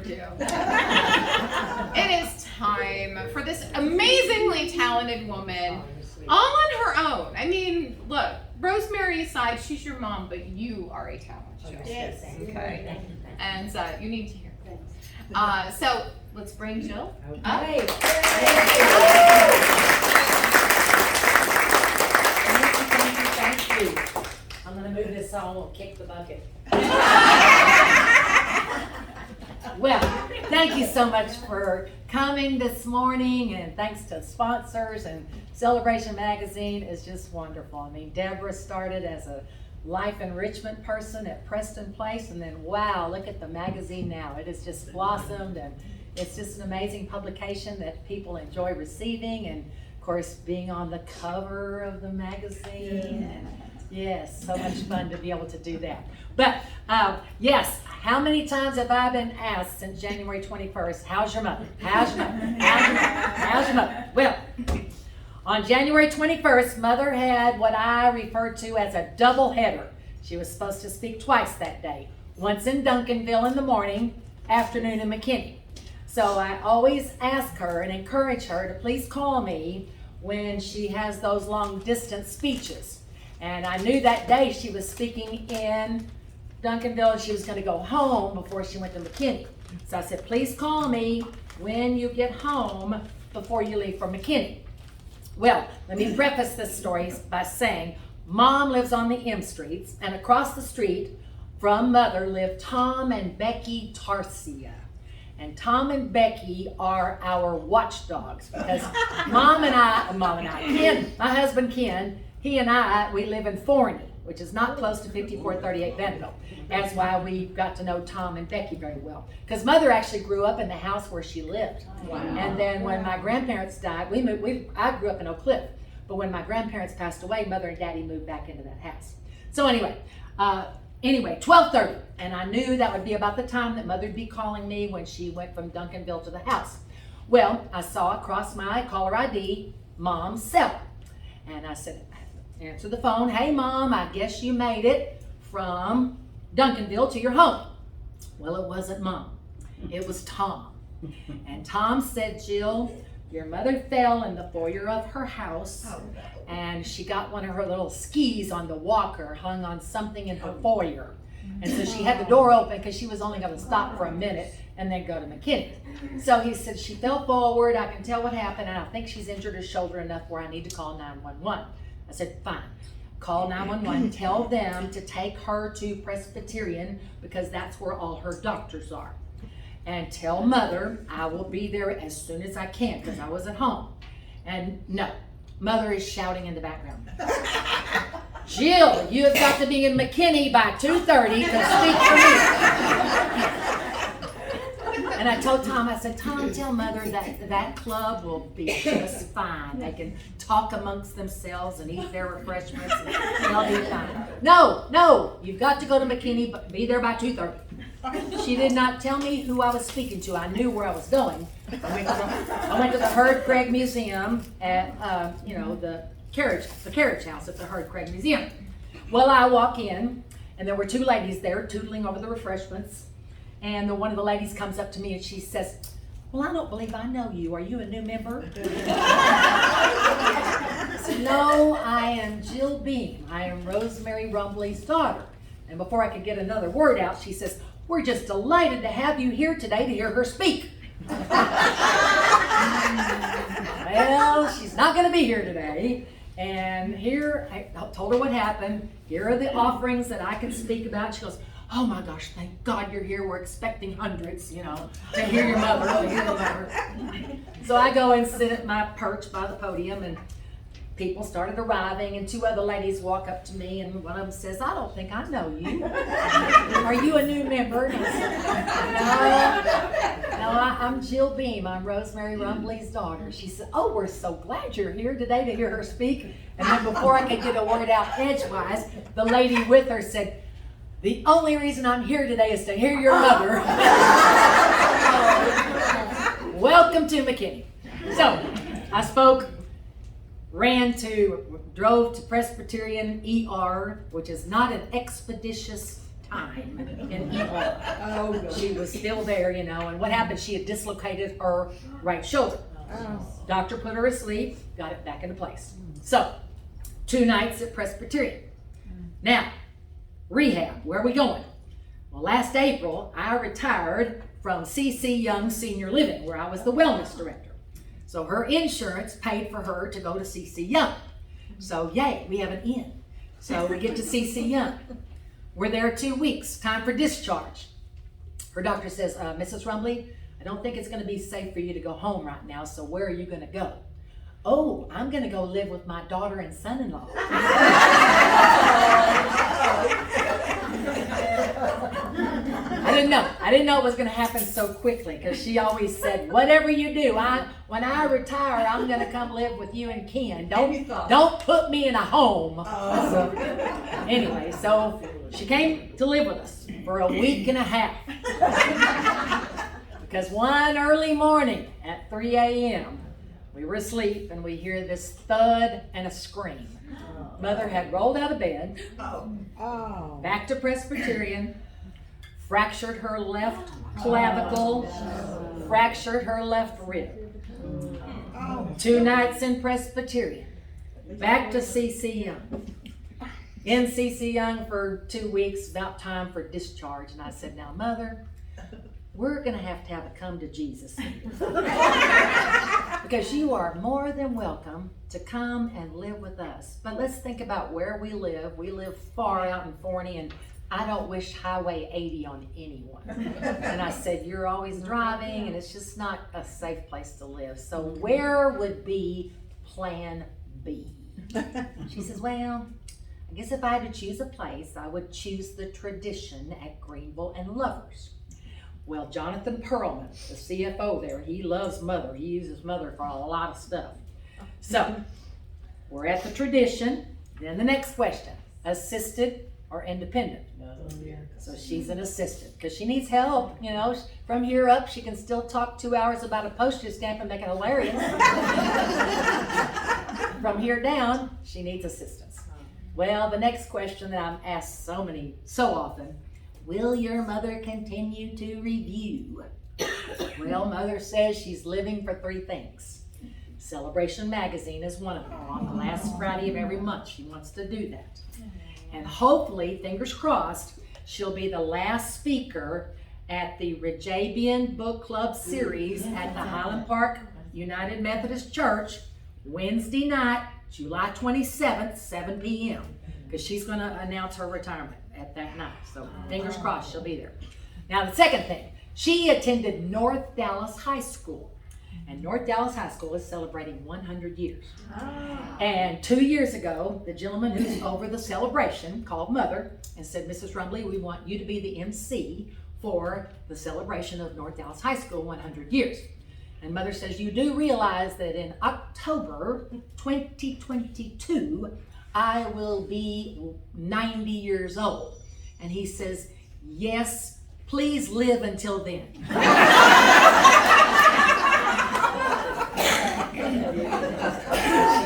do. It is time for this amazingly talented woman, all on her own. I mean, look, Rose-Mary aside, she's your mom, but you are a talent show. Yes. Okay. And you need to hear. So let's bring Jill up. Okay. Thank you. I'm going to move this on. We'll kick the bucket. Well, thank you so much for coming this morning, and thanks to sponsors, and Celebration Magazine is just wonderful. I mean, Deborah started as a life enrichment person at Preston Place, and then wow, look at the magazine now. It has just blossomed, and it's just an amazing publication that people enjoy receiving, and of course being on the cover of the magazine. Yes, so much fun to be able to do that. But yes, how many times have I been asked since January 21st, how's your mother? How's your mother? How's your mother? How's your mother? Well, on January 21st, Mother had what I refer to as a double header. She was supposed to speak twice that day, once in Duncanville in the morning, afternoon in McKinney. So I always ask her and encourage her to please call me when she has those long distance speeches. And I knew that day she was speaking in Duncanville and she was going to go home before she went to McKinney. So I said, please call me when you get home before you leave for McKinney. Well, let me preface this story by saying Mom lives on the M Streets, and across the street from Mother live Tom and Becky Tarsia. And Tom and Becky are our watchdogs because Ken, my husband Ken, he and I, we live in Forney, which is not close to 5438 Vanderbilt. That's why we got to know Tom and Becky very well. Because Mother actually grew up in the house where she lived. Wow. And then when my grandparents died, I grew up in Oak Cliff. But when my grandparents passed away, Mother and Daddy moved back into that house. So anyway, 12:30. And I knew that would be about the time that Mother would be calling me when she went from Duncanville to the house. Well, I saw across my caller ID, Mom's cell. And I said, answer the phone. Hey, Mom, I guess you made it from Duncanville to your home. Well, it wasn't Mom. It was Tom. And Tom said, Jill, your mother fell in the foyer of her house, and she got one of her little skis on the walker hung on something in her foyer. And so she had the door open because she was only going to stop for a minute and then go to McKinney. So he said, she fell forward. I can tell what happened, and I think she's injured her shoulder enough where I need to call 911. I said, fine. Call 911, tell them to take her to Presbyterian because that's where all her doctors are. And tell Mother I will be there as soon as I can because I was at home. And no, Mother is shouting in the background. Jill, you have got to be in McKinney by 2:30 to speak for me. And I told Tom, I said, Tom, tell Mother that club will be just fine. They can talk amongst themselves and eat their refreshments and they'll be fine. No, you've got to go to McKinney, but be there by 2:30. She did not tell me who I was speaking to. I knew where I was going. I went to the Herd Craig Museum at, the carriage house at the Herd Craig Museum. Well, I walk in, and there were two ladies there tootling over the refreshments. And one of the ladies comes up to me and she says, well, I don't believe I know you. Are you a new member? I said, no, I am Jill Beam. I am Rose-Mary Rumbley's daughter. And before I could get another word out, she says, we're just delighted to have you here today to hear her speak. Well, she's not going to be here today. And here, I told her what happened. Here are the offerings that I can speak about. She goes, oh my gosh, thank God you're here. We're expecting hundreds, to hear your mother, to hear the mother. So I go and sit at my perch by the podium, and people started arriving, and two other ladies walk up to me, and one of them says, I don't think I know you. Are you a new member? And I said, no, I'm Jill Beam. I'm Rose-Mary Rumbley's daughter. She said, oh, we're so glad you're here today to hear her speak. And then before I could get a word out edgewise, the lady with her said, the only reason I'm here today is to hear your mother. Welcome to McKinney. So I drove to Presbyterian ER, which is not an expeditious time in ER. She was still there, you know, and what happened, she had dislocated her right shoulder. Doctor put her asleep, got it back into place. So, 2 nights at Presbyterian. Now, rehab, where are we going? Well, last April, I retired from C.C. Young Senior Living, where I was the wellness director. So her insurance paid for her to go to C.C. Young. So yay, we have an in. So we get to C.C. Young. We're there 2 weeks, time for discharge. Her doctor says, Mrs. Rumbley, I don't think it's gonna be safe for you to go home right now, so where are you gonna go? Oh, I'm gonna go live with my daughter and son-in-law. I didn't know it was gonna happen so quickly, because she always said, whatever you do, when I retire, I'm gonna come live with you and Ken. Don't put me in a home. So, anyway, so she came to live with us for a week and a half. Because one early morning at 3 a.m., we were asleep and we hear this thud and a scream. Mother had rolled out of bed, back to Presbyterian, fractured her left clavicle, fractured her left rib. 2 nights in Presbyterian, back to C.C. Young. In C.C. Young for 2 weeks, about time for discharge. And I said, now, Mother, we're going to have a come to Jesus meeting. Because you are more than welcome to come and live with us. But let's think about where we live. We live far out in Forney, and I don't wish Highway 80 on anyone. And I said, you're always driving, and it's just not a safe place to live. So where would be plan B? She says, well, I guess if I had to choose a place, I would choose the Tradition at Greenville and Lovers. Well, Jonathan Perlman, the CFO there, he loves Mother. He uses Mother for a lot of stuff. So, we're at the Tradition. Then the next question, assisted or independent? So she's an assistant because she needs help, you know. From here up, she can still talk 2 hours about a postage stamp and make it hilarious. From here down, she needs assistance. Well, the next question that I'm asked so often, will your mother continue to review? Well, Mother says she's living for 3 things. Celebration Magazine is one of them. On the last Friday of every month, she wants to do that. And hopefully, fingers crossed, she'll be the last speaker at the Rejabian Book Club series at the Highland Park United Methodist Church, Wednesday night, July 27th, 7 p.m. Because she's going to announce her retirement at that night. So fingers crossed she'll be there. Now the second thing, she attended North Dallas High School. And North Dallas High School is celebrating 100 years. And 2 years ago, the gentleman who's over the celebration called Mother and said, Mrs. Rumbley, we want you to be the MC for the celebration of North Dallas High School 100 years. And Mother says, you do realize that in October 2022, I will be 90 years old. And he says, yes, please live until then. She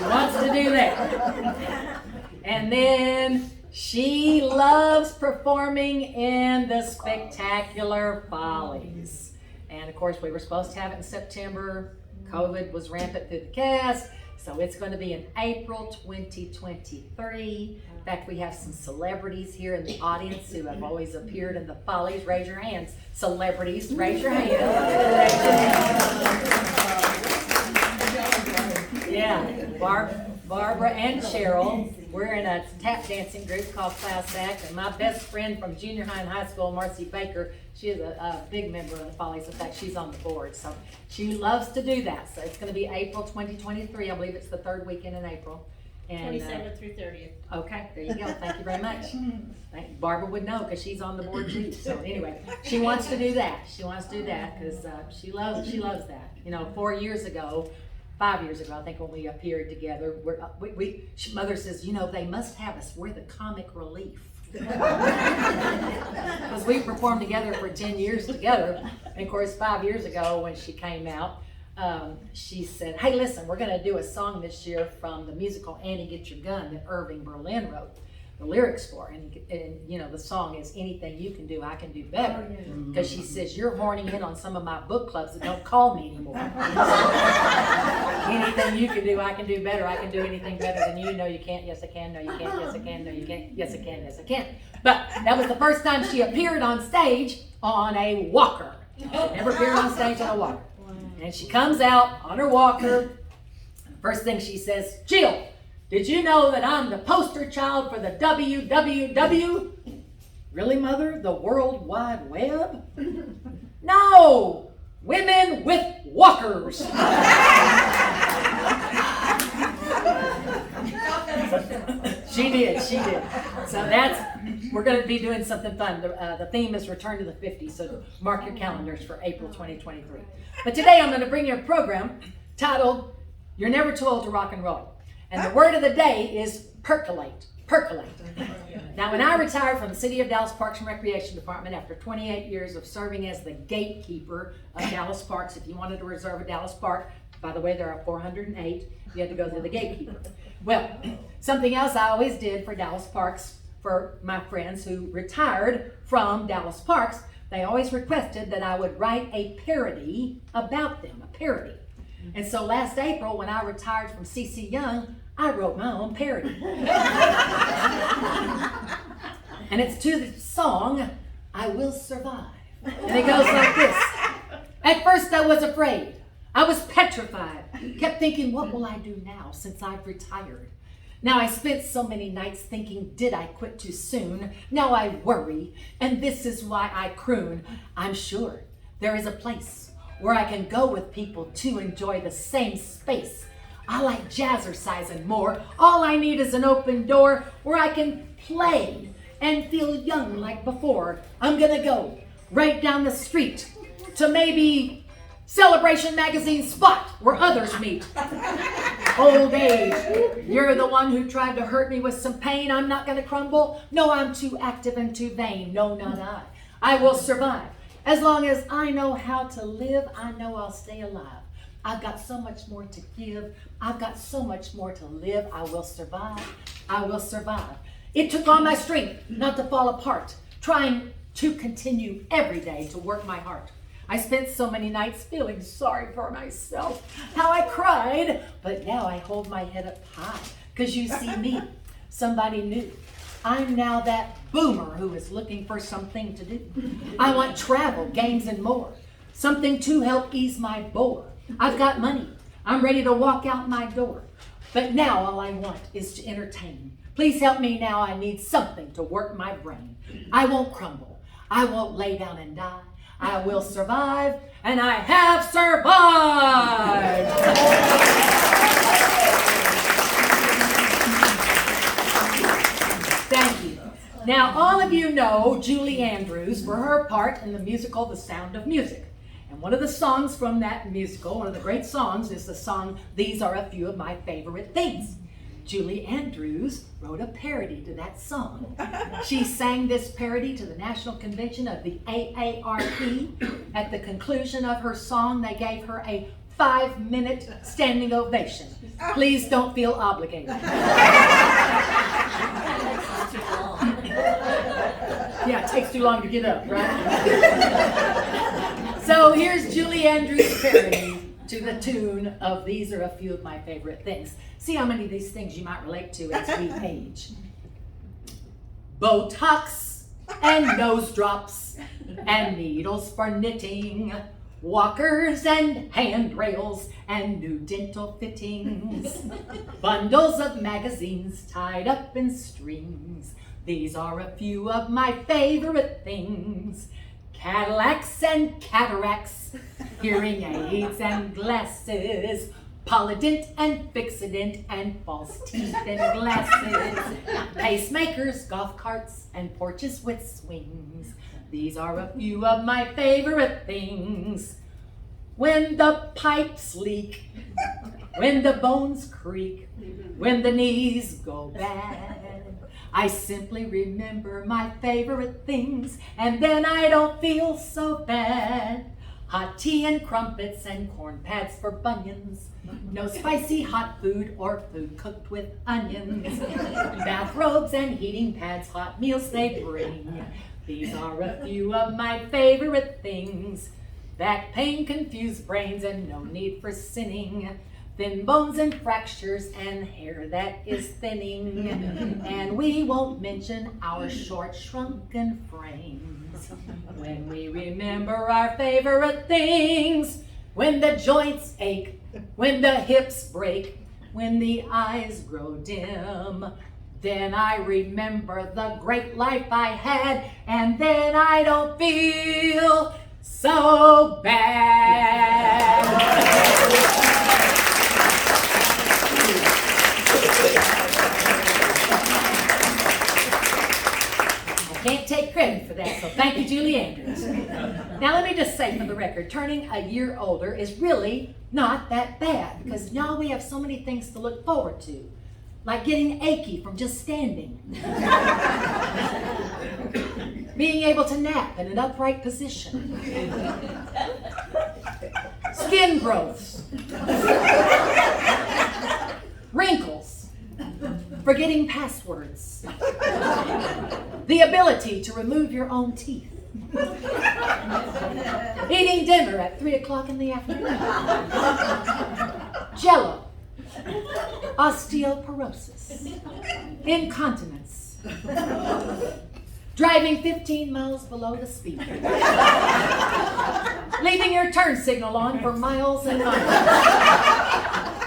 wants to do that. And then she loves performing in the Spectacular Follies. And of course, we were supposed to have it in September. COVID was rampant through the cast. So it's going to be in April 2023. In fact, we have some celebrities here in the audience who have always appeared in the Follies. Raise your hands. Celebrities, raise your hands. Yeah, Barbara and Cheryl. We're in a tap dancing group called Class Act, and my best friend from junior high and high school, Marcy Baker, she is a big member of the Follies. In fact, she's on the board, so she loves to do that. So it's going to be April 2023. I believe it's the 3rd weekend in April. And 27th through 30th. Okay, there you go. Thank you very much. Barbara would know because she's on the board too. So anyway, she wants to do that. She wants to do that because she loves that. You know, 5 years ago, I think, when we appeared together, Mother says, you know, they must have us. We're the comic relief. Because we performed together for 10 years together. And of course, 5 years ago when she came out, she said, hey, listen, we're going to do a song this year from the musical Annie Get Your Gun that Irving Berlin wrote. the lyrics for. And you know, the song is Anything You Can Do, I Can Do Better. Because she says, you're horning in on some of my book clubs that don't call me anymore. Anything you can do, I can do better. I can do anything better than you. No, you can't. Yes, I can. No, you can't. Yes, I can. No, you can't. Yes, I can. Yes, I can. But that was the first time she appeared on stage on a walker. She never appeared on stage on a walker. And she comes out on her walker. First thing she says, Jill, did you know that I'm the poster child for the WWW? Really, Mother? The World Wide Web? No! Women with walkers! She did. So we're going to be doing something fun. The theme is Return to the 50s, so mark your calendars for April 2023. But today I'm going to bring you a program titled, You're Never Too Old to Rock and Roll. And the word of the day is percolate. Percolate. Now, when I retired from the City of Dallas Parks and Recreation Department after 28 years of serving as the gatekeeper of Dallas Parks, if you wanted to reserve a Dallas Park, by the way, there are 408, you had to go through the gatekeeper. Well, something else I always did for Dallas Parks, for my friends who retired from Dallas Parks, they always requested that I would write a parody about them, a parody. And so last April, when I retired from C.C. Young, I wrote my own parody. And it's to the song, I Will Survive. And it goes like this. At first I was afraid. I was petrified. Kept thinking, what will I do now since I've retired? Now I spent so many nights thinking, did I quit too soon? Now I worry, and this is why I croon. I'm sure there is a place where I can go with people to enjoy the same space. I like jazzercise and more. All I need is an open door where I can play and feel young like before. I'm gonna go right down the street to maybe Celebration Magazine spot where others meet. Old age, you're the one who tried to hurt me with some pain. I'm not gonna crumble. No, I'm too active and too vain. No, not I. I will survive. As long as I know how to live, I know I'll stay alive. I've got so much more to give. I've got so much more to live. I will survive. I will survive. It took all my strength not to fall apart, trying to continue every day to work my heart. I spent so many nights feeling sorry for myself, how I cried, but now I hold my head up high, because you see me, somebody new. I'm now that boomer who is looking for something to do. I want travel, games, and more, something to help ease my bore. I've got money. I'm ready to walk out my door. But now all I want is to entertain. Please help me now. I need something to work my brain. I won't crumble. I won't lay down and die. I will survive, and I have survived. Thank you. Now, all of you know Julie Andrews for her part in the musical The Sound of Music. And one of the songs from that musical, one of the great songs, is the song, These Are a Few of My Favorite Things. Julie Andrews wrote a parody to that song. She sang this parody to the National Convention of the AARP. At the conclusion of her song, they gave her a 5-minute standing ovation. Please don't feel obligated. Yeah, it takes too long to get up, right? So here's Julie Andrews' parody to the tune of These Are a Few of My Favorite Things. See how many of these things you might relate to as we age. Botox and nose drops and needles for knitting, walkers and handrails and new dental fittings, bundles of magazines tied up in strings. These are a few of my favorite things. Cadillacs and cataracts, hearing aids and glasses, Polydent and Fixodent and false teeth and glasses, pacemakers, golf carts, and porches with swings. These are a few of my favorite things. When the pipes leak, when the bones creak, when the knees go bad, I simply remember my favorite things, and then I don't feel so bad. Hot tea and crumpets and corn pads for bunions. No spicy hot food or food cooked with onions. Bathrobes and heating pads, hot meals they bring. These are a few of my favorite things. Back pain, confused brains, and no need for sinning. Thin bones and fractures and hair that is thinning. And we won't mention our short shrunken frames. When we remember our favorite things. When the joints ache, when the hips break, when the eyes grow dim. Then I remember the great life I had, and then I don't feel so bad. Can't take credit for that, so thank you, Julie Andrews. Now let me just say for the record, turning a year older is really not that bad, because now we have so many things to look forward to, like getting achy from just standing, being able to nap in an upright position, skin growths, wrinkles, forgetting passwords, the ability to remove your own teeth, eating dinner at 3 o'clock in the afternoon, Jell-O, osteoporosis, incontinence, driving 15 miles below the speed limit, leaving your turn signal on for miles and miles,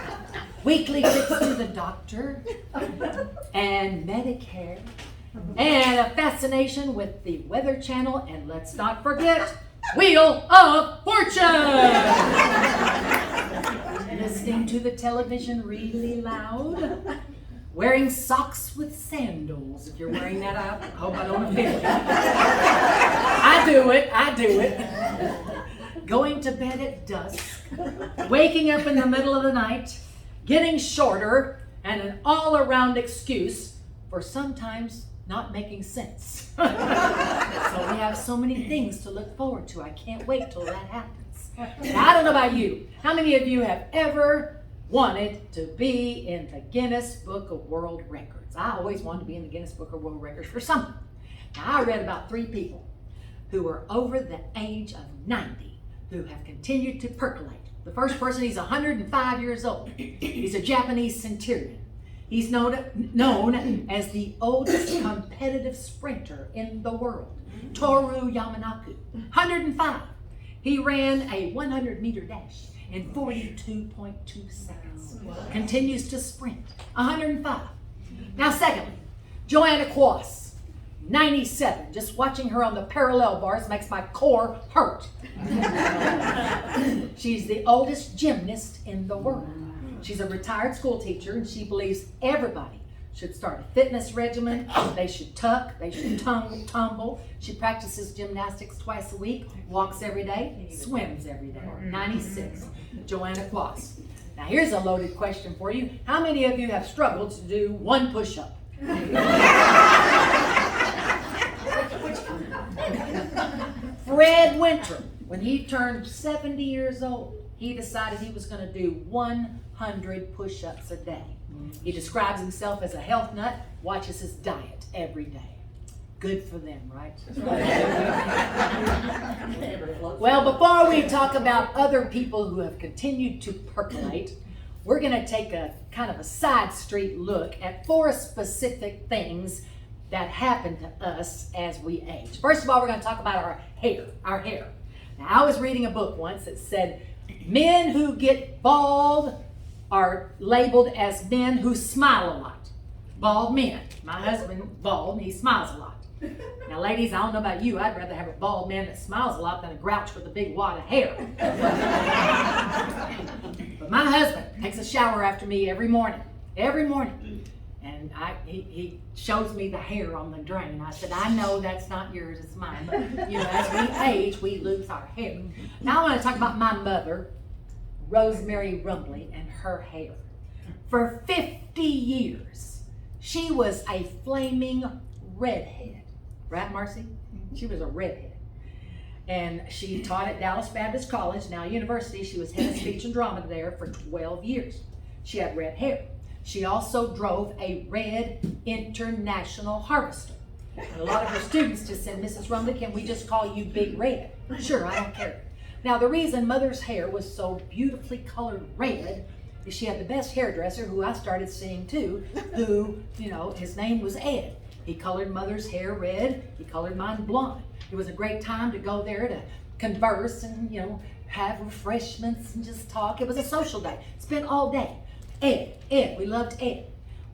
weekly trips to the doctor, and Medicare, and a fascination with the Weather Channel, and let's not forget Wheel of Fortune! Listening to the television really loud, wearing socks with sandals. If you're wearing that, I hope I don't offend you. I do it. Going to bed at dusk, waking up in the middle of the night, getting shorter, and an all-around excuse for sometimes not making sense. So we have so many things to look forward to. I can't wait till that happens. Now, I don't know about you. How many of you have ever wanted to be in the Guinness Book of World Records? I always wanted to be in the Guinness Book of World Records for something. Now, I read about 3 people who were over the age of 90 who have continued to percolate. The first person, he's 105 years old. He's a Japanese centurion. He's known as the oldest competitive sprinter in the world, Toru Yamanaku, 105. He ran a 100-meter dash in 42.2 seconds. Continues to sprint, 105. Now, secondly, Johanna Quas, 97. Just watching her on the parallel bars makes my core hurt. She's the oldest gymnast in the world. She's a retired school teacher, and she believes everybody should start a fitness regimen. They should tuck, they should tumble. She practices gymnastics twice a week, walks every day, swims every day. 96, Johanna Quas. Now here's a loaded question for you. How many of you have struggled to do 1 push-up? Fred Winter, when he turned 70 years old, he decided he was going to do 100 push-ups a day. He describes himself as a health nut, watches his diet every day. Good for them, right? Well, before we talk about other people who have continued to percolate, we're going to take a kind of a side street look at 4 specific things that happen to us as we age. First of all, we're going to talk about our hair. Now, I was reading a book once that said men who get bald are labeled as men who smile a lot. Bald men. My husband, bald, and he smiles a lot. Now, ladies, I don't know about you, I'd rather have a bald man that smiles a lot than a grouch with a big wad of hair. But my husband takes a shower after me every morning. And he shows me the hair on the drain. I said, I know that's not yours, it's mine. But, as we age, we lose our hair. Now I want to talk about my mother, Rose-Mary Rumbley, and her hair. For 50 years, she was a flaming redhead. Right, Marcy? She was a redhead. And she taught at Dallas Baptist College, now university. She was head of speech and drama there for 12 years. She had red hair. She also drove a red International Harvester. And a lot of her students just said, Mrs. Rumbley, can we just call you Big Red? Sure, I don't care. Now, the reason Mother's hair was so beautifully colored red is she had the best hairdresser, who I started seeing too, who, his name was Ed. He colored Mother's hair red. He colored mine blonde. It was a great time to go there to converse and, have refreshments and just talk. It was a social day. Spent all day. Ed, we loved Ed.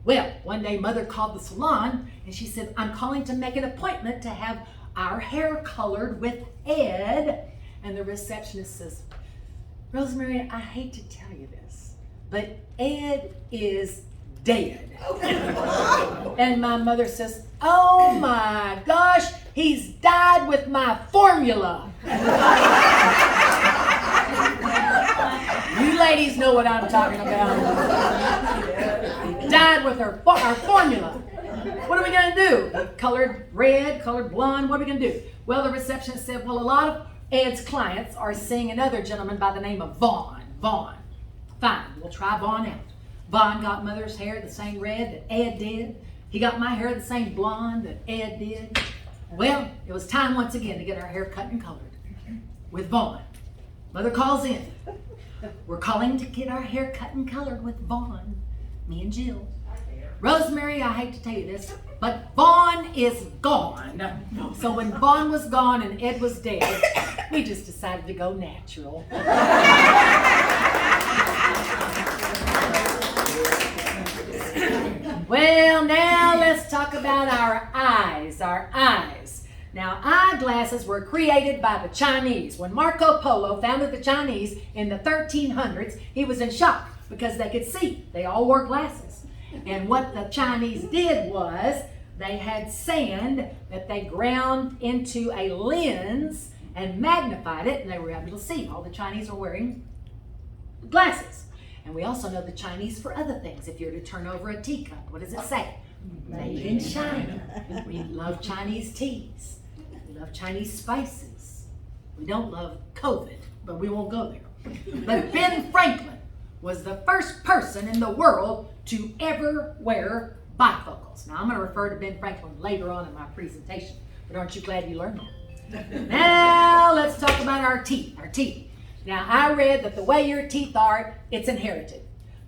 Well, one day Mother called the salon and she said, I'm calling to make an appointment to have our hair colored with Ed. And the receptionist says, Rose-Mary, I hate to tell you this, but Ed is dead. And my mother says, oh my gosh, he's died with my formula. You ladies know what I'm talking about. He died with our formula. What are we going to do? Colored red, colored blonde, what are we going to do? Well, the receptionist said, well, a lot of Ed's clients are seeing another gentleman by the name of Vaughn. Fine, we'll try Vaughn out. Vaughn got Mother's hair the same red that Ed did. He got my hair the same blonde that Ed did. Well, it was time once again to get our hair cut and colored with Vaughn. Mother calls in. We're calling to get our hair cut and colored with Vaughn, me and Jill. Rose-Mary, I hate to tell you this, but Vaughn is gone. So when Vaughn was gone and Ed was dead, we just decided to go natural. Well, now let's talk about our eyes. Now, eyeglasses were created by the Chinese. When Marco Polo founded the Chinese in the 1300s, he was in shock because they could see. They all wore glasses. And what the Chinese did was they had sand that they ground into a lens and magnified it, and they were able to see. All the Chinese are wearing glasses. And we also know the Chinese for other things. If you're to turn over a teacup, what does it say? Made in China. We love Chinese teas. We love Chinese spices. We don't love COVID, but we won't go there. But Ben Franklin was the first person in the world to ever wear bifocals. Now, I'm going to refer to Ben Franklin later on in my presentation, but aren't you glad you learned that? Now, let's talk about our teeth. Now, I read that the way your teeth are, it's inherited.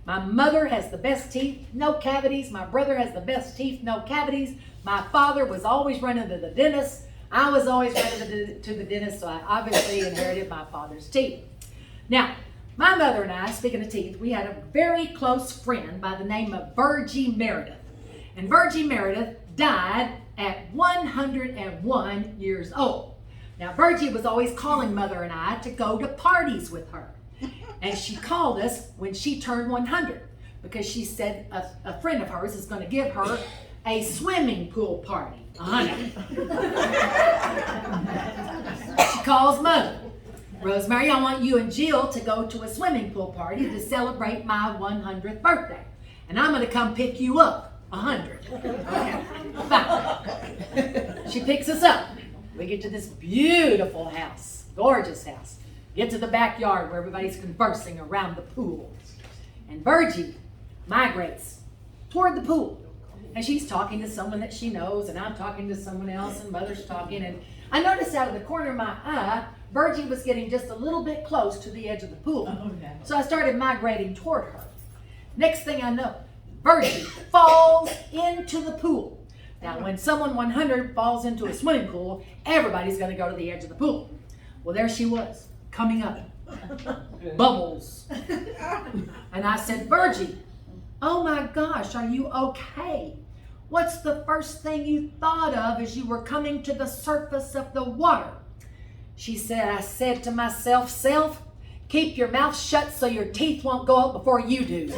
My mother has the best teeth, no cavities. My brother has the best teeth, no cavities. My father was always running to the dentist. I was always running to the dentist, so I obviously inherited my father's teeth. Now, my mother and I, speaking of teeth, we had a very close friend by the name of Virgie Meredith. And Virgie Meredith died at 101 years old. Now, Virgie was always calling Mother and I to go to parties with her. And she called us when she turned 100 because she said a friend of hers is going to give her a swimming pool party. 100. She calls Mother. Rose-Mary, I want you and Jill to go to a swimming pool party to celebrate my 100th birthday. And I'm going to come pick you up. 100. Okay. Fine. She picks us up. We get to this beautiful house, gorgeous house. Get to the backyard where everybody's conversing around the pool. And Virgie migrates toward the pool. And she's talking to someone that she knows, and I'm talking to someone else, and Mother's talking. And I noticed out of the corner of my eye, Virgie was getting just a little bit close to the edge of the pool. Oh, no. So I started migrating toward her. Next thing I know, Virgie falls into the pool. Now, when someone 100 falls into a swimming pool, everybody's going to go to the edge of the pool. Well, there she was, coming up. Bubbles. And I said, Virgie, oh my gosh, are you okay? What's the first thing you thought of as you were coming to the surface of the water? She said, I said to myself, Self, keep your mouth shut so your teeth won't go up before you do.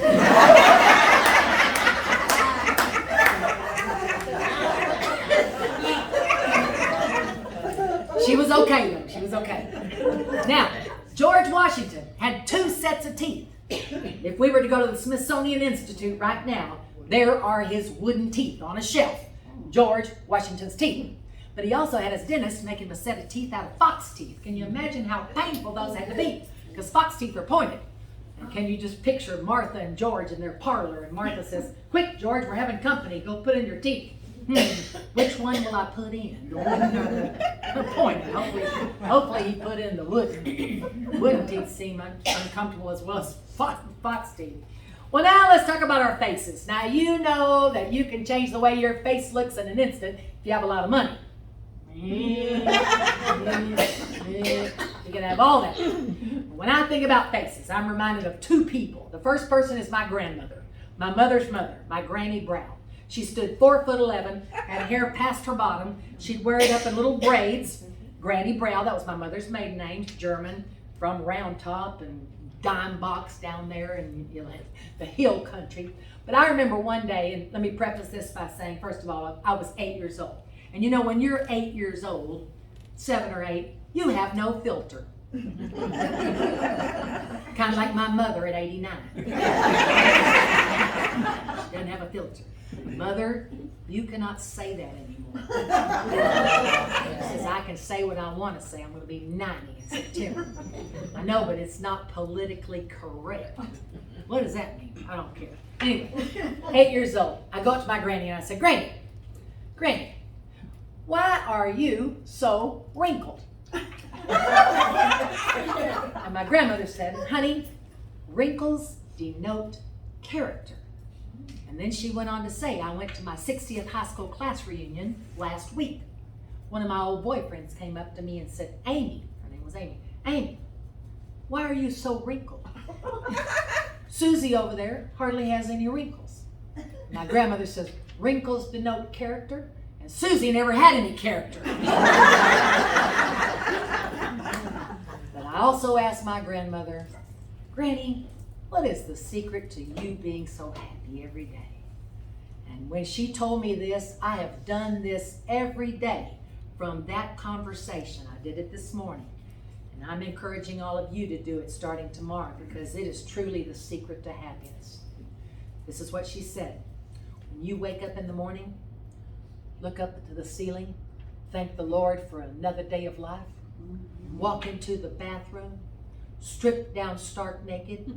She was okay though, she was okay. Now, George Washington had 2 sets of teeth. If we were to go to the Smithsonian Institute right now, there are his wooden teeth on a shelf. George Washington's teeth. But he also had his dentist make him a set of teeth out of fox teeth. Can you imagine how painful those had to be? Because fox teeth are pointed. And can you just picture Martha and George in their parlor, and Martha says, "Quick, George, we're having company. Go put in your teeth." Which one will I put in? The wooden or the pointed? Hopefully he put in the wooden. Wooden teeth seem uncomfortable as well as fox teeth. Well, now let's talk about our faces. Now, you know that you can change the way your face looks in an instant if you have a lot of money. You can have all that. When I think about faces, I'm reminded of two people. The first person is my grandmother, my mother's mother, my Granny Brown. She stood 4'11", had hair past her bottom. She'd wear it up in little braids. Granny Brown, that was my mother's maiden name, German, from Round Top and Dime Box down there in the hill country. But I remember one day, and let me preface this by saying, first of all, I was 8 years old. And you know, when you're 8 years old, 7 or 8, you have no filter. Kind of like my mother at 89. She doesn't have a filter. Mother, you cannot say that anymore. Says I can say what I want to say. I'm going to be 90 in September. I know, but it's not politically correct. What does that mean? I don't care. Anyway, 8 years old. I go up to my granny and I said, Granny, why are you so wrinkled? And my grandmother said, honey, wrinkles denote character. And then she went on to say, I went to my 60th high school class reunion last week. One of my old boyfriends came up to me and said, Amy, her name was Amy, why are you so wrinkled? Susie over there hardly has any wrinkles. My grandmother says, wrinkles denote character, and Susie never had any character. But I also asked my grandmother, Granny, what is the secret to you being so happy every day? And when she told me this, I have done this every day from that conversation. I did it this morning. And I'm encouraging all of you to do it starting tomorrow, because it is truly the secret to happiness. This is what she said. When you wake up in the morning, look up to the ceiling, thank the Lord for another day of life, walk into the bathroom, strip down stark naked,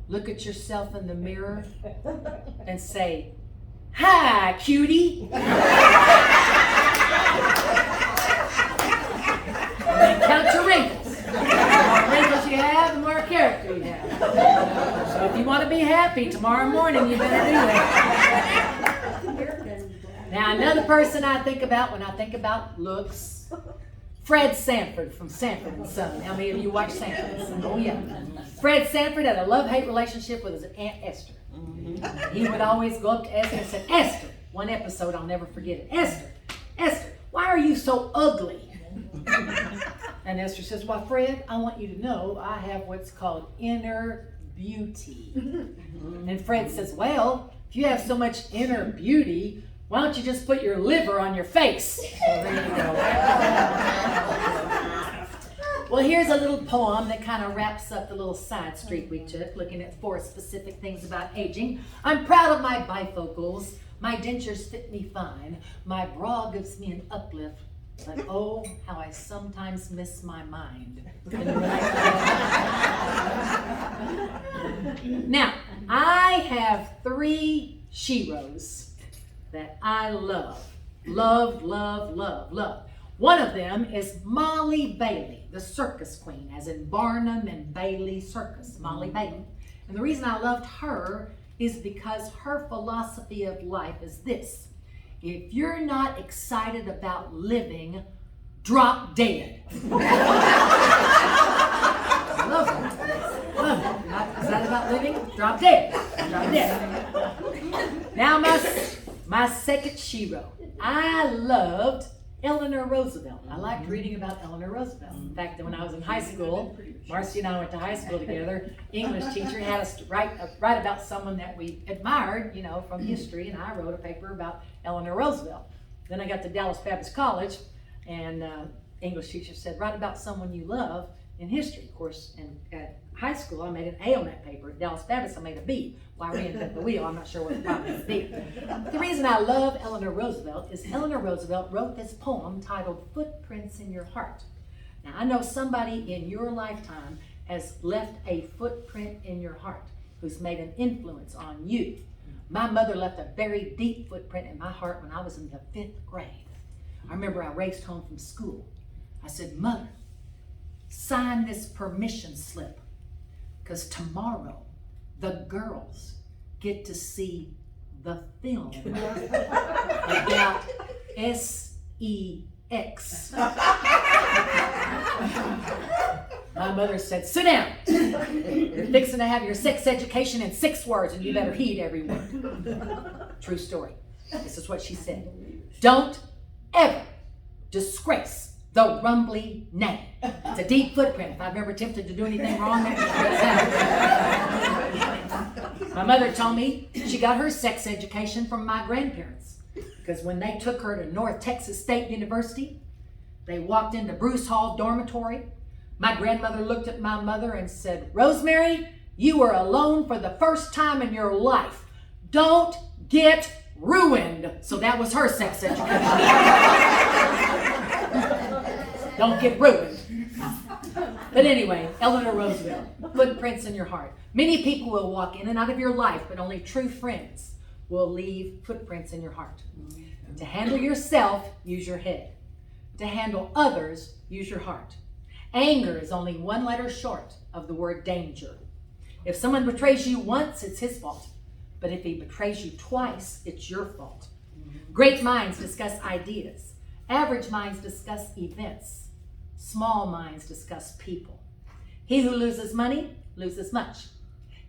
look at yourself in the mirror and say, hi, cutie. And then count your wrinkles. The more wrinkles you have, the more character you have. So if you want to be happy tomorrow morning, you better do that. Now, another person I think about when I think about looks, Fred Sanford from Sanford and Son. How many of you watch Sanford and Son? Oh, yeah. Fred Sanford had a love-hate relationship with his Aunt Esther. He would always go up to Esther and say, Esther, one episode, I'll never forget it. Esther, why are you so ugly? And Esther says, well, Fred, I want you to know I have what's called inner beauty. And Fred says, well, if you have so much inner beauty, why don't you just put your liver on your face? So there you go. Well, here's a little poem that kind of wraps up the little side street we took, looking at 4 specific things about aging. I'm proud of my bifocals. My dentures fit me fine. My bra gives me an uplift. But oh, how I sometimes miss my mind. Now, I have 3 sheroes that I love. One of them is Molly Bailey, the circus queen, as in Barnum and Bailey Circus, Molly Bailey. And the reason I loved her is because her philosophy of life is this: if you're not excited about living, drop dead. I love her. Not excited about living, drop dead. Drop dead. Now my second shero. I loved Eleanor Roosevelt. I liked reading about Eleanor Roosevelt. In fact, when I was in high school, Marcy and I went to high school together. English teacher had us write about someone that we admired, from history, and I wrote a paper about Eleanor Roosevelt. Then I got to Dallas Baptist College, and English teacher said, write about someone you love. in history. Of course, and at high school, I made an A on that paper. At Dallas Baptist, I made a B. Why reinvent the wheel? I'm not sure what the problem is. B. The reason I love Eleanor Roosevelt is Eleanor Roosevelt wrote this poem titled Footprints in Your Heart. Now, I know somebody in your lifetime has left a footprint in your heart who's made an influence on you. My mother left a very deep footprint in my heart when I was in the 5th grade. I remember I raced home from school. I said, Mother, sign this permission slip, because tomorrow the girls get to see the film about sex. My mother said, sit down. You're fixing to have your sex education in 6 words, and you better heed every word. True story. This is what she said. Don't ever disgrace the Rumbley name. It's a deep footprint. If I've ever attempted to do anything wrong, that's my mother told me she got her sex education from my grandparents, because when they took her to North Texas State University, they walked into Bruce Hall dormitory. My grandmother looked at my mother and said, Rose-Mary, you are alone for the first time in your life. Don't get ruined. So that was her sex education. Don't get ruined. But anyway, Eleanor Roosevelt, footprints in your heart. Many people will walk in and out of your life, but only true friends will leave footprints in your heart. To handle yourself, use your head. To handle others, use your heart. Anger is only 1 letter short of the word danger. If someone betrays you once, it's his fault. But if he betrays you twice, it's your fault. Great minds discuss ideas. Average minds discuss events. Small minds discuss people. He who loses money loses much.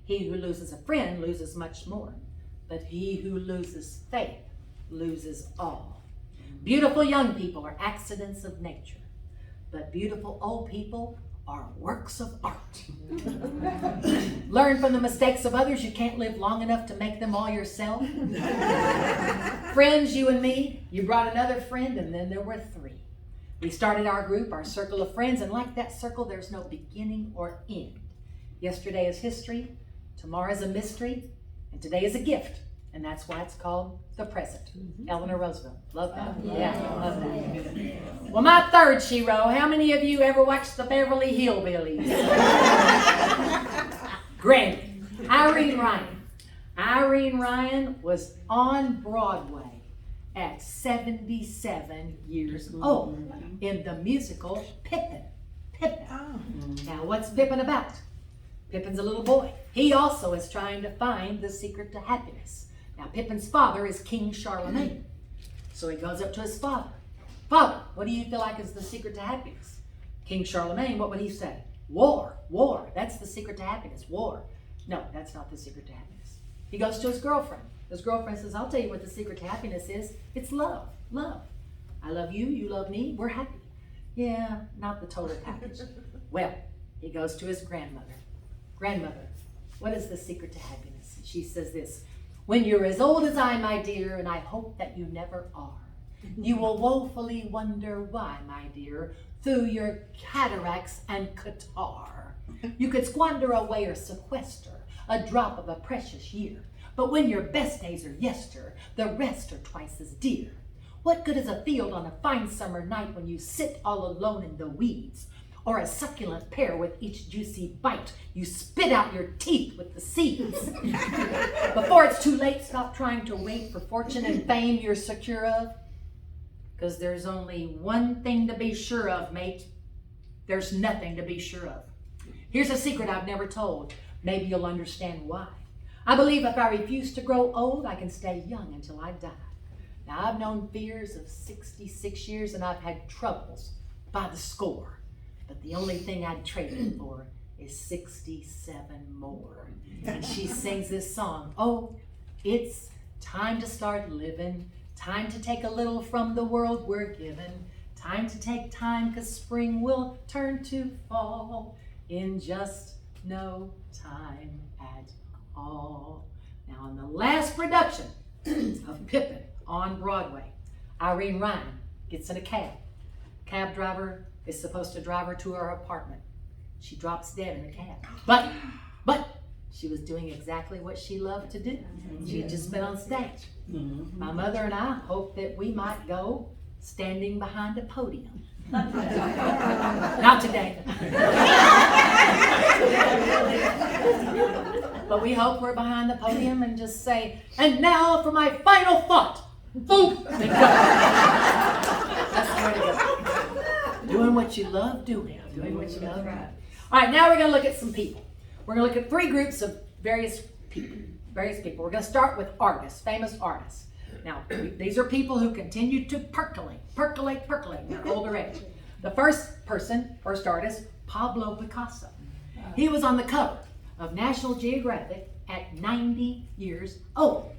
He who loses a friend loses much more. But he who loses faith loses all. Beautiful young people are accidents of nature, but beautiful old people are works of art. Learn from the mistakes of others. You can't live long enough to make them all yourself. Friends, you and me, you brought another friend, and then there were 3. We started our group, our circle of friends, and like that circle, there's no beginning or end. Yesterday is history, tomorrow is a mystery, and today is a gift. And that's why it's called the present. Eleanor Roosevelt. Love that. Yeah, love that. Well, my third shero, how many of you ever watched the Beverly Hillbillies? Great. Irene Ryan. Irene Ryan was on Broadway at 77 years old in the musical Pippin. Now, what's Pippin about? Pippin's a little boy. He also is trying to find the secret to happiness. Now, Pippin's father is King Charlemagne. So he goes up to his father. Father, what do you feel like is the secret to happiness? King Charlemagne, what would he say? War, war. That's the secret to happiness, war. No, that's not the secret to happiness. He goes to his girlfriend. His girlfriend says, I'll tell you what the secret to happiness is. It's love, love. I love you, you love me, we're happy. Yeah, not the total package. Well, he goes to his grandmother. Grandmother, what is the secret to happiness? She says this. When you're as old as I, my dear, and I hope that you never are, you will woefully wonder why, my dear, through your cataracts and catarrh, you could squander away or sequester a drop of a precious year. But when your best days are yester, the rest are twice as dear. What good is a field on a fine summer night when you sit all alone in the weeds? Or a succulent pear with each juicy bite, you spit out your teeth with the seeds. Before it's too late, stop trying to wait for fortune and fame you're secure of. Because there's only one thing to be sure of, mate. There's nothing to be sure of. Here's a secret I've never told. Maybe you'll understand why. I believe if I refuse to grow old, I can stay young until I die. Now, I've known fears of 66 years, and I've had troubles by the score. But the only thing I'd trade it for is 67 more. And she sings this song. Oh, it's time to start living. Time to take a little from the world we're given. Time to take time, 'cause spring will turn to fall in just no time at all. Now, in the last production of Pippin on Broadway, Irene Ryan gets in a cab. Cab driver is supposed to drive her to her apartment. she drops dead in the cab. But she was doing exactly what she loved to do. She had just been on stage. My mother and I hoped that we might go standing behind a podium. Not today. But we hope we're behind the podium and just say, and now for my final thought. Boom! And go. That's the way to go. Doing what you love doing. Doing what you love doing. All right, now we're going to look at some people. We're going to look at 3 groups of various people. We're going to start with artists, famous artists. Now, these are people who continue to percolate in their older age. The first artist, Pablo Picasso. He was on the cover of National Geographic at 90 years old.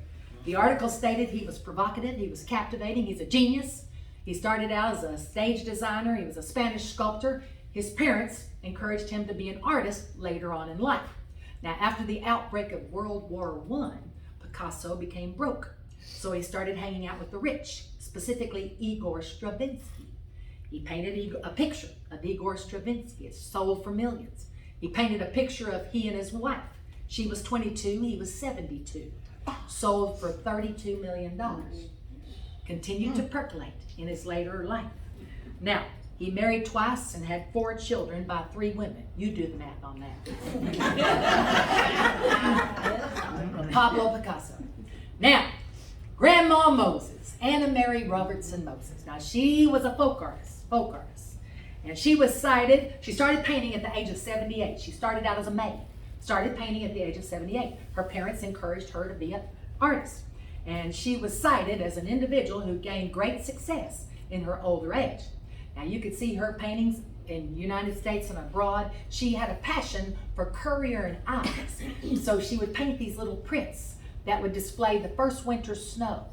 The article stated he was provocative, he was captivating, he's a genius. He started out as a stage designer, he was a Spanish sculptor. His parents encouraged him to be an artist later on in life. Now, after the outbreak of World War I, Picasso became broke. So he started hanging out with the rich, specifically Igor Stravinsky. He painted a picture of Igor Stravinsky. It sold for millions. He painted a picture of he and his wife. She was 22, he was 72. Sold for $32 million. Continued to percolate in his later life. Now, he married twice and had 4 children by 3 women. You do the math on that. Pablo Picasso. Now, Grandma Moses, Anna Mary Robertson Moses. Now, she was a folk artist. And she started painting at the age of 78. She started out as a maid, started painting at the age of 78. Her parents encouraged her to be an artist. And she was cited as an individual who gained great success in her older age. Now, you could see her paintings in the United States and abroad. She had a passion for courier and eyes. So she would paint these little prints that would display the first winter snow,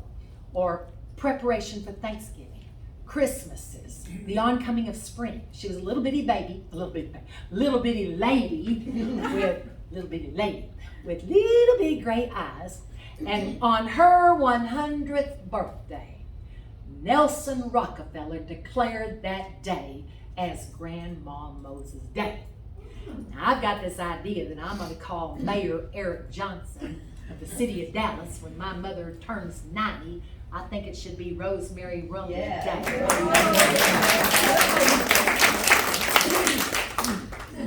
or preparation for Thanksgiving, Christmases, the oncoming of spring. She was a little bitty lady with little bitty gray eyes. And on her 100th birthday, Nelson Rockefeller declared that day as Grandma Moses Day. Now, I've got this idea that I'm going to call Mayor Eric Johnson of the city of Dallas when my mother turns 90. I think it should be Rose-Mary Rumbley Day.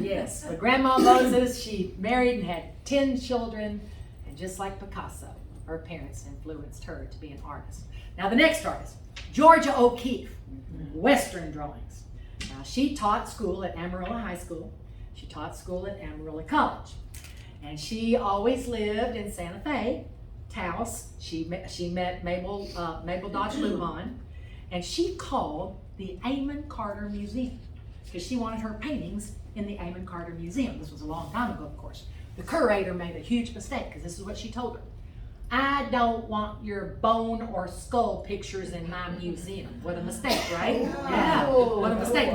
Yes, but Grandma Moses, she married and had 10 children, and just like Picasso, her parents influenced her to be an artist. Now, the next artist, Georgia O'Keeffe, Western drawings. Now, she taught school at Amarillo High School. She taught school at Amarillo College. And she always lived in Santa Fe, Taos. She met Mabel Dodge Lujan, and she called the Amon Carter Museum because she wanted her paintings in the Amon Carter Museum. This was a long time ago, of course. The curator made a huge mistake because this is what she told her. I don't want your bone or skull pictures in my museum. What a mistake, right? Yeah, what a mistake.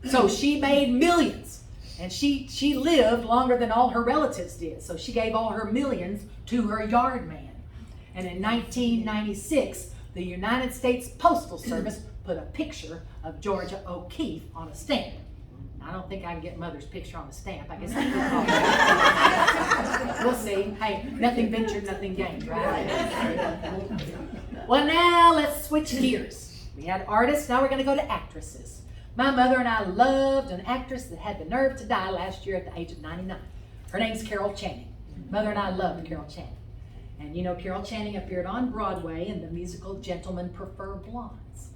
So she made millions. And she lived longer than all her relatives did. So she gave all her millions to her yard man. And in 1996, the United States Postal Service put a picture of Georgia O'Keeffe on a stamp. I don't think I can get Mother's picture on a stamp. I guess we'll see. Hey, nothing ventured, nothing gained, right? Well, now let's switch gears. We had artists, now we're going to go to actresses. My mother and I loved an actress that had the nerve to die last year at the age of 99. Her name's Carol Channing. Mother and I loved Carol Channing. And you know, Carol Channing appeared on Broadway in the musical Gentlemen Prefer Blondes.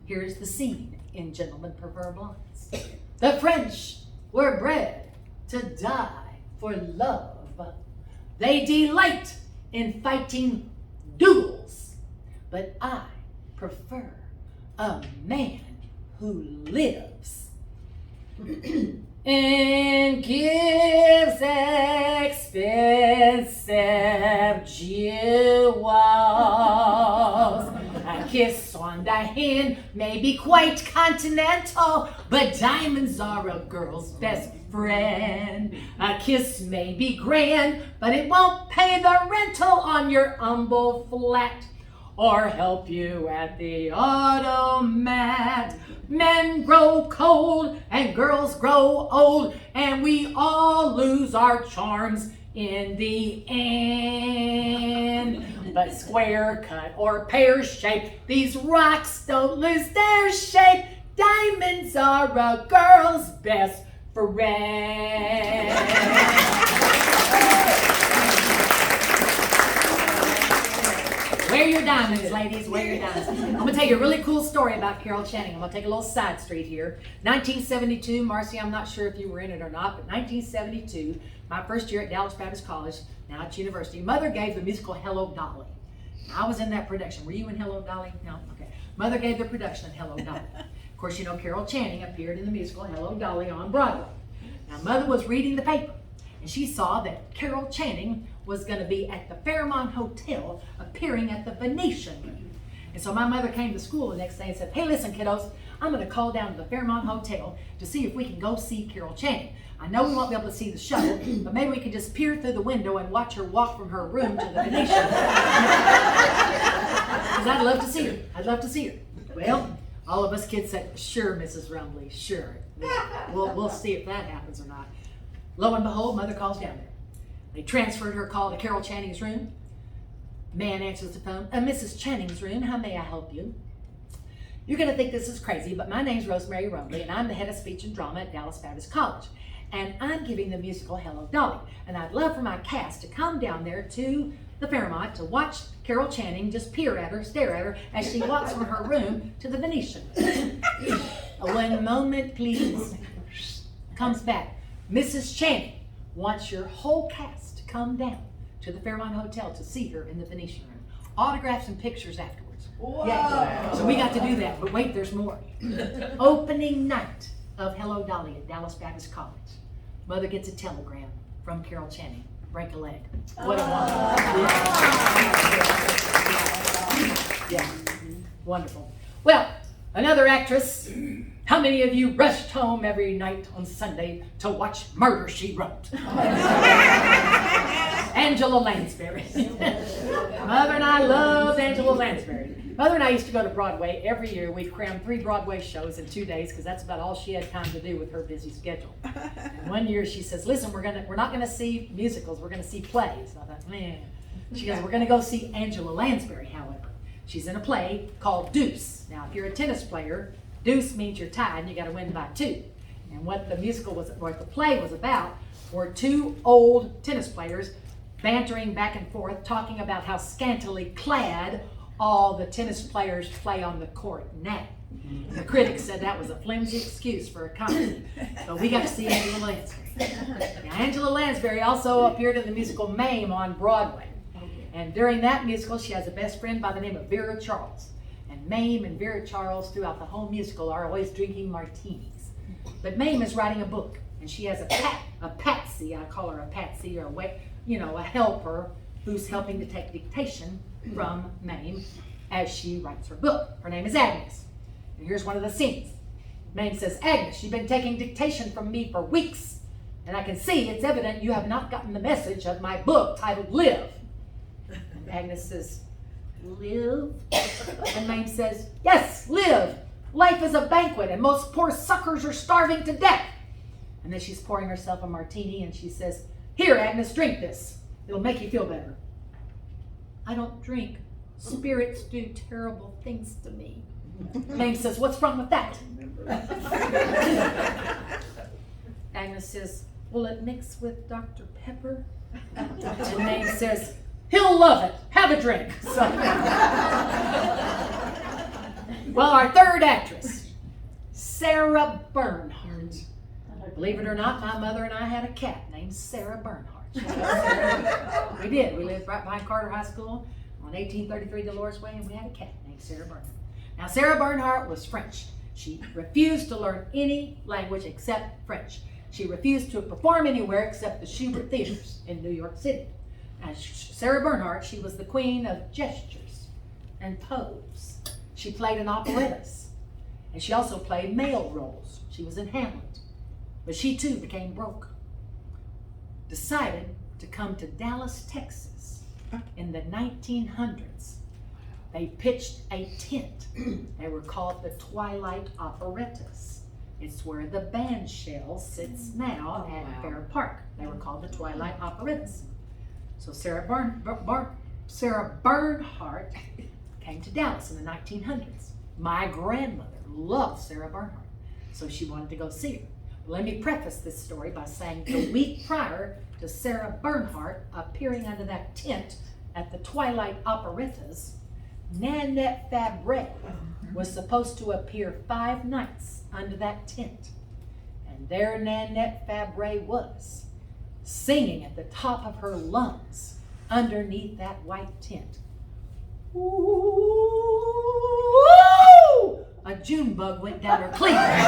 Here's the scene in Gentlemen Prefer Blondes. The French were bred to die for love. They delight in fighting duels, but I prefer a man who lives and gives expensive jewels. A kiss on the hand may be quite continental, but diamonds are a girl's best friend. A kiss may be grand, but it won't pay the rental on your humble flat. or help you at the automat. Men grow cold and girls grow old, and we all lose our charms in the end. But square cut or pear shaped, these rocks don't lose their shape. Diamonds are a girl's best friend. Wear your diamonds, ladies, wear your diamonds. I'm going to tell you a really cool story about Carol Channing. I'm going to take a little side street here. 1972, Marcy, I'm not sure if you were in it or not, but 1972, my first year at Dallas Baptist College, now it's university, Mother gave the musical Hello, Dolly. I was in that production. Were you in Hello, Dolly? No? Okay. Mother gave the production of Hello, Dolly. Of course, you know Carol Channing appeared in the musical Hello, Dolly on Broadway. Now, Mother was reading the paper, and she saw that Carol Channing was going to be at the Fairmont Hotel appearing at the Venetian. And so my mother came to school the next day and said, hey, listen, kiddos, I'm going to call down to the Fairmont Hotel to see if we can go see Carol Channing. I know we won't be able to see the show, but maybe we can just peer through the window and watch her walk from her room to the Venetian. Because I'd love to see her. I'd love to see her. Well, all of us kids said, sure, Mrs. Rumbley, sure. We'll see if that happens or not. Lo and behold, Mother calls down there. They transferred her call to Carol Channing's room. Man answers the phone. Mrs. Channing's room, how may I help you? You're going to think this is crazy, but my name's Rose-Mary Rumbley, and I'm the head of speech and drama at Dallas Baptist College. And I'm giving the musical Hello, Dolly. And I'd love for my cast to come down there to the Fairmont to watch Carol Channing just peer at her, stare at her, as she walks from her room to the Venetian. One moment, please. Comes back. Mrs. Channing wants your whole cast to come down to the Fairmont Hotel to see her in the Venetian room. Autographs and pictures afterwards. Wow. Yeah. So we got to do that, but wait, there's more. Opening night of Hello, Dolly at Dallas Baptist College. Mother gets a telegram from Carol Channing. Break a leg. What a wonderful. Yeah. Wonderful. Well, another actress. How many of you rushed home every night on Sunday to watch Murder, She Wrote? Angela Lansbury. Mother and I loved Angela Lansbury. Mother and I used to go to Broadway every year. We'd cram 3 Broadway shows in 2 days because that's about all she had time to do with her busy schedule. And one year she says, listen, we're not gonna see musicals, we're gonna see plays. And I thought, man. She goes, we're gonna go see Angela Lansbury, however. She's in a play called Deuce. Now, if you're a tennis player, deuce means you're tied and you got to win by 2. And what the play was about were 2 old tennis players bantering back and forth, talking about how scantily clad all the tennis players play on the court now. The critics said that was a flimsy excuse for a comedy. But we got to see Angela Lansbury. Now, Angela Lansbury also appeared in the musical Mame on Broadway. And during that musical, she has a best friend by the name of Vera Charles. And Mame and Vera Charles throughout the whole musical are always drinking martinis. But Mame is writing a book, and she has a patsy, I call her a patsy, or a helper who's helping to take dictation from Mame as she writes her book. Her name is Agnes. And here's one of the scenes. Mame says, Agnes, you've been taking dictation from me for weeks, and I can see it's evident you have not gotten the message of my book titled Live. And Agnes says, live? And Mame says, yes, live. Life is a banquet and most poor suckers are starving to death. And then she's pouring herself a martini and she says, here, Agnes, drink this. It'll make you feel better. I don't drink. Spirits do terrible things to me. Mame says, what's wrong with that? Agnes says, will it mix with Dr. Pepper? And Mame says, he'll love it. Have a drink. So, well, our third actress, Sarah Bernhardt. Believe it or not, my mother and I had a cat named Sarah Bernhardt. We did. We lived right behind Carter High School on 1833 Dolores Way, and we had a cat named Sarah Bernhardt. Now, Sarah Bernhardt was French. She refused to learn any language except French. She refused to perform anywhere except the Schubert Theaters in New York City. Now, Sarah Bernhardt, she was the queen of gestures and pose. She played in operettas, and she also played male roles. She was in Hamlet, but she too became broke. Decided to come to Dallas, Texas in the 1900s they pitched a tent. They were called the Twilight Operettas. It's where the band shell sits now at Fair Park. They were called the Twilight Operettas. So Sarah Bernhardt came to Dallas in the 1900s. My grandmother loved Sarah Bernhardt, so she wanted to go see her. Let me preface this story by saying the week prior to Sarah Bernhardt appearing under that tent at the Twilight Operettas, Nanette Fabre was supposed to appear 5 nights under that tent. And there Nanette Fabre was, singing at the top of her lungs underneath that white tent. Ooh, a June bug went down her cleavage.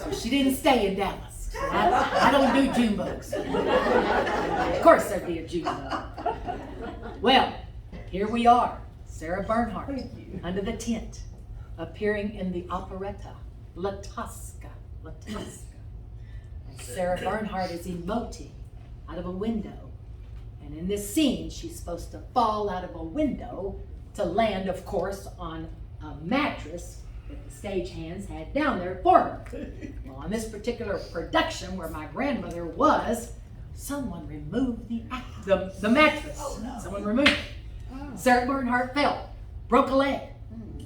So she didn't stay in Dallas. I don't do June bugs. Of course there'd be a June bug. Well, here we are, Sarah Bernhardt, under the tent, appearing in the operetta, La Tosca. And Sarah Bernhardt is emoting out of a window. And in this scene, she's supposed to fall out of a window to land, of course, on a mattress that the stagehands had down there for her. Well, on this particular production where my grandmother was, someone removed the mattress. Oh, no. Someone removed it. Oh. Sarah Bernhardt fell, broke a leg,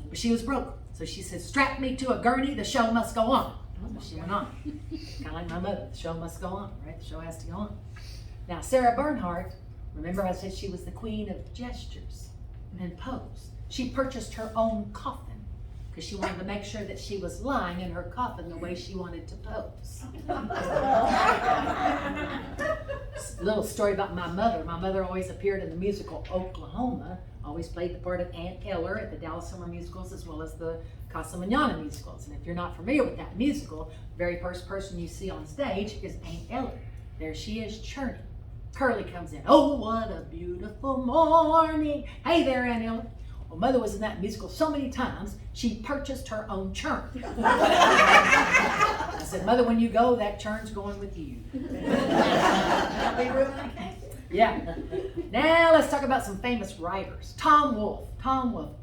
but she was broke. So she said, strap me to a gurney, the show must go on. So she went on. Kind of like my mother, the show must go on, right? The show has to go on. Now, Sarah Bernhardt, remember I said she was the queen of gestures and pose. She purchased her own coffin because she wanted to make sure that she was lying in her coffin the way she wanted to pose. Little story about my mother. My mother always appeared in the musical Oklahoma, always played the part of Aunt Eller at the Dallas Summer Musicals as well as the Casa Manana musicals. And if you're not familiar with that musical, the very first person you see on stage is Aunt Eller. There she is churning. Curly comes in. Oh, what a beautiful morning. Hey there, Aunt Eller. Well, Mother was in that musical so many times, she purchased her own churn. I said, Mother, when you go, that churn's going with you. Yeah. Now let's talk about some famous writers. Tom Wolfe,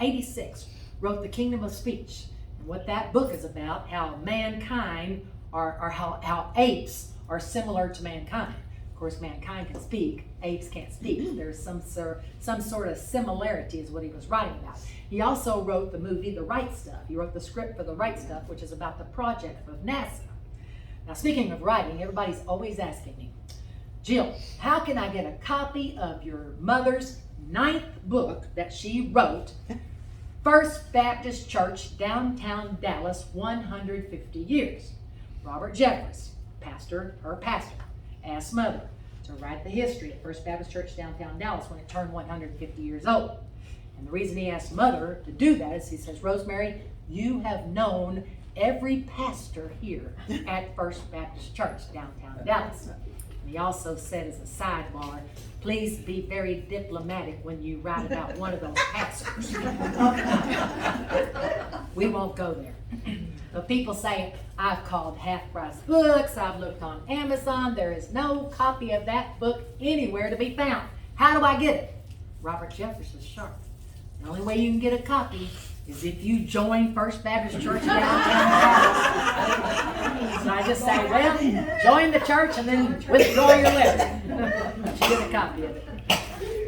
86, wrote The Kingdom of Speech. And what that book is about, how mankind, or how apes are similar to mankind. Of course, mankind can speak, apes can't speak. There's some sort of similarity is what he was writing about. He also wrote the movie The Right Stuff. He wrote the script for The Right Stuff, which is about the project of NASA. Now, speaking of writing, everybody's always asking me, Jill, how can I get a copy of your mother's 9th book that she wrote, First Baptist Church, downtown Dallas, 150 years? Robert Jeffress, her pastor, asked Mother to write the history of First Baptist Church, downtown Dallas when it turned 150 years old. And the reason he asked Mother to do that is he says, Rose-Mary, you have known every pastor here at First Baptist Church, downtown Dallas. And he also said as a sidebar, please be very diplomatic when you write about one of those pastors. We won't go there. But people say, I've called half-price books, I've looked on Amazon, there is no copy of that book anywhere to be found. How do I get it? Robert Jeffress was sharp. The only way you can get a copy is if you join First Baptist Church downtown Dallas. So I just say, well, join the church and then withdraw your letter. You get a copy of it.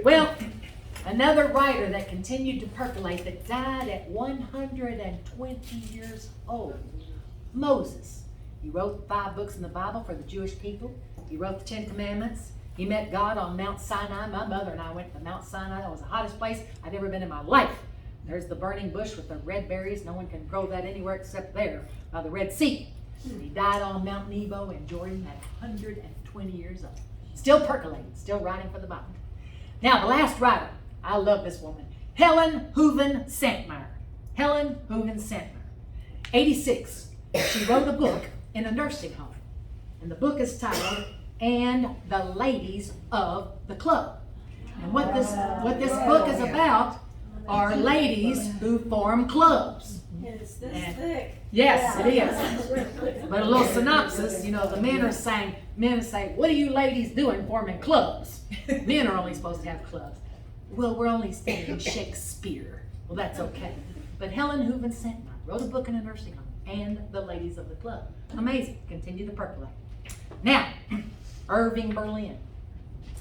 Well, another writer that continued to percolate that died at 120 years old, Moses. He wrote 5 books in the Bible for the Jewish people. He wrote the 10 Commandments. He met God on Mount Sinai. My mother and I went to Mount Sinai. That was the hottest place I've ever been in my life. There's the burning bush with the red berries. No one can grow that anywhere except there by the Red Sea. And he died on Mount Nebo in Jordan at 120 years old. Still percolating, still writing for the Bible. Now, the last writer, I love this woman, Helen Hooven Santmeyer. 86. She wrote a book in a nursing home. And the book is titled, And the Ladies of the Club. And what this book is about are ladies who form clubs. It's this thick. Yes, it is. But a little synopsis, the men say, what are you ladies doing forming clubs? Men are only supposed to have clubs. Well, we're only studying Shakespeare. Well, that's okay. But Helen Hooven Sentner wrote a book in a nursing home, and the ladies of the club. Amazing. Continue to percolate. Now, Irving Berlin.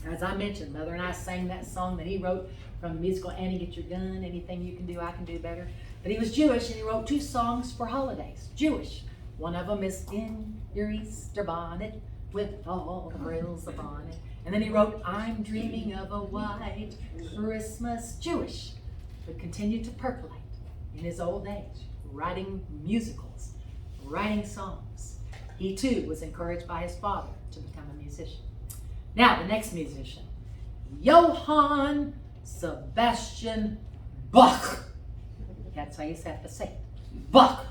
As I mentioned, Mother and I sang that song that he wrote from the musical Annie, Get Your Gun, Anything You Can Do, I Can Do Better. But he was Jewish, and he wrote 2 songs for holidays. Jewish. One of them is In Your Easter Bonnet with all the frills upon it. And then he wrote, I'm dreaming of a white Christmas. Jewish, but continued to percolate in his old age, writing musicals, writing songs. He too was encouraged by his father to become a musician. Now, the next musician, Johann Sebastian Bach. That's how you have to say it. Bach.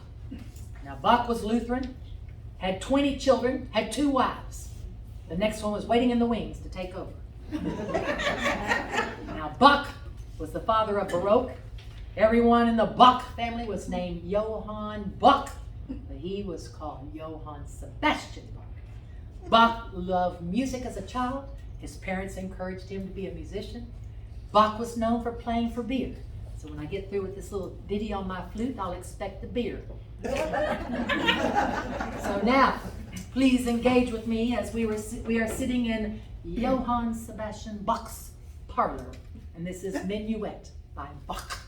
Now, Bach was Lutheran, had 20 children, had 2 wives. The next one was waiting in the wings to take over. Now, Bach was the father of Baroque. Everyone in the Bach family was named Johann Bach, but he was called Johann Sebastian Bach. Bach loved music as a child. His parents encouraged him to be a musician. Bach was known for playing for beer. So when I get through with this little ditty on my flute, I'll expect the beer. So now, please engage with me as we are sitting in Johann Sebastian Bach's parlor. And this is Minuet by Bach.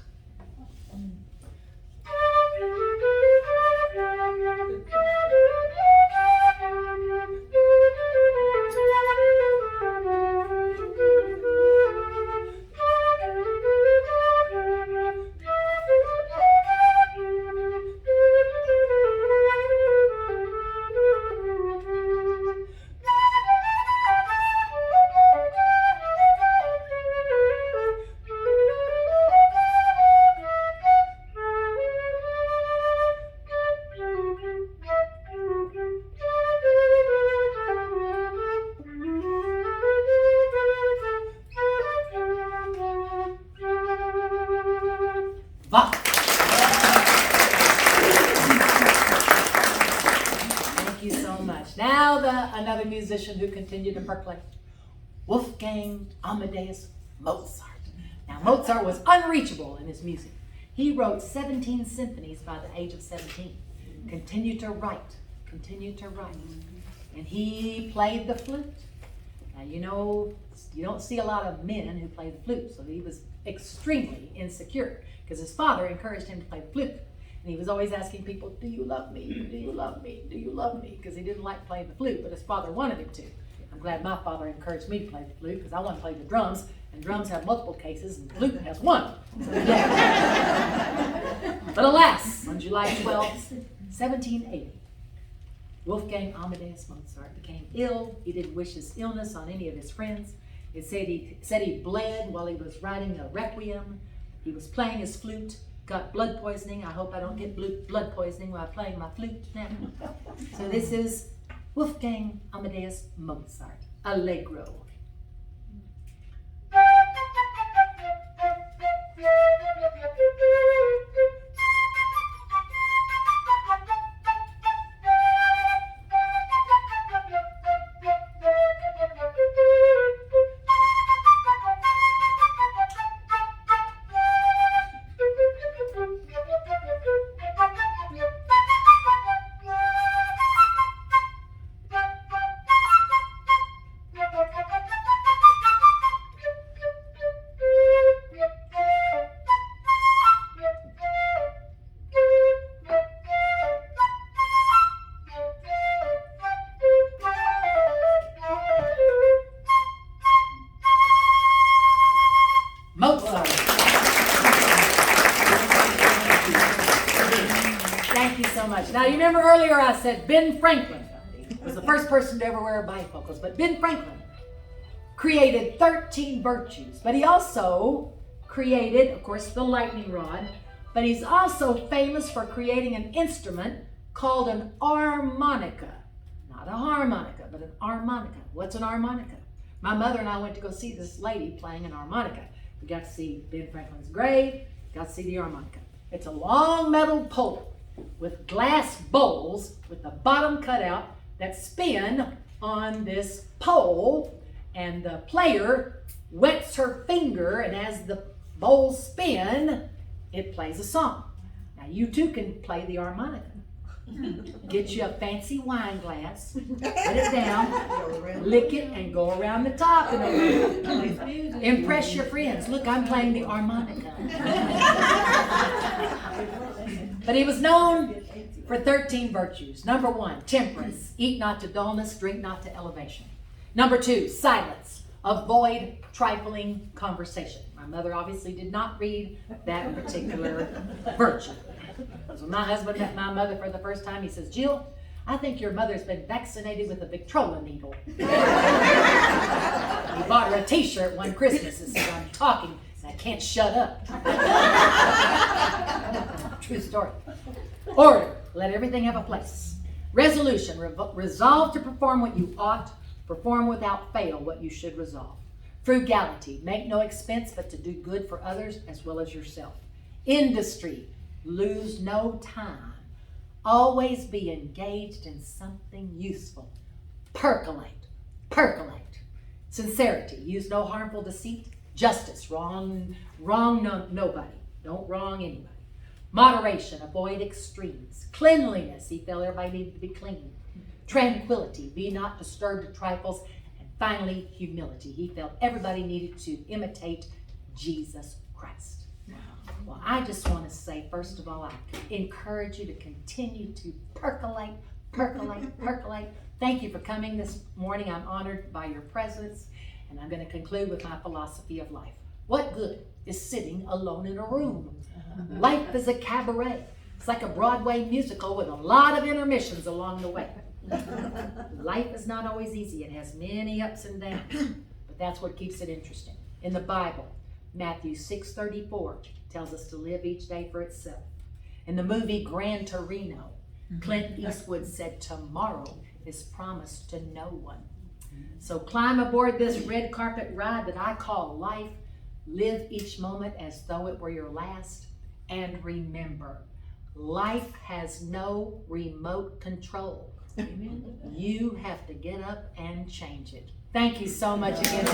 Bach. Thank you so much. Now another musician who continued to percolate, Wolfgang Amadeus Mozart. Now Mozart was unreachable in his music. He wrote 17 symphonies by the age of 17. Continued to write. And he played the flute. Now you know, you don't see a lot of men who play the flute, so he was extremely insecure because his father encouraged him to play the flute. And he was always asking people, do you love me? Do you love me? Do you love me? Because he didn't like playing the flute, but his father wanted him to. I'm glad my father encouraged me to play the flute because I want to play the drums, and drums have multiple cases and flute has one. So, yeah. But alas, on July 12th, 1780, Wolfgang Amadeus Mozart became ill. He didn't wish his illness on any of his friends. It said he bled while he was writing a requiem. He was playing his flute, got blood poisoning. I hope I don't get blood poisoning while playing my flute now. So this is Wolfgang Amadeus Mozart, Allegro. Mozart. Thank you so much. Now, you remember earlier I said Ben Franklin was the first person to ever wear bifocals, but Ben Franklin created 13 virtues, but he also created, of course, the lightning rod, but he's also famous for creating an instrument called an harmonica. Not a harmonica, but an harmonica. What's an harmonica? My mother and I went to go see this lady playing an harmonica. We got to see Ben Franklin's grave, got to see the harmonica. It's a long metal pole with glass bowls with the bottom cut out that spin on this pole, and the player wets her finger, and as the bowls spin, it plays a song. Now you too can play the harmonica. Get you a fancy wine glass, put it down, lick it, and go around the top and impress your friends. Look, I'm playing the harmonica. But he was known for 13 virtues. Number 1, temperance. Eat not to dullness, drink not to elevation. Number 2, silence. Avoid trifling conversation. My mother obviously did not read that particular virtue. Because when my husband met my mother for the first time, he says, Jill, I think your mother's been vaccinated with a Victrola needle. He bought her a t-shirt one Christmas and said, I'm talking and I can't shut up. True story. Order. Let everything have a place. Resolution. Resolve to perform what you ought. Perform without fail what you should resolve. Frugality. Make no expense but to do good for others as well as yourself. Industry. Lose no time. Always be engaged in something useful. Percolate. Percolate. Sincerity. Use no harmful deceit. Justice. Wrong nobody. Don't wrong anybody. Moderation. Avoid extremes. Cleanliness. He felt everybody needed to be clean. Tranquility. Be not disturbed at trifles. And finally, humility. He felt everybody needed to imitate Jesus Christ. Well, I just want to say, first of all, I encourage you to continue to percolate, percolate, percolate. Thank you for coming this morning. I'm honored by your presence, and I'm going to conclude with my philosophy of life. What good is sitting alone in a room? Life is a cabaret. It's like a Broadway musical with a lot of intermissions along the way. Life is not always easy. It has many ups and downs, but that's what keeps it interesting. In the Bible, Matthew 6:34 tells us to live each day for itself. In the movie Gran Torino, Clint Eastwood said, tomorrow is promised to no one. So climb aboard this red carpet ride that I call life. Live each moment as though it were your last. And remember, life has no remote control. You have to get up and change it. Thank you so much again.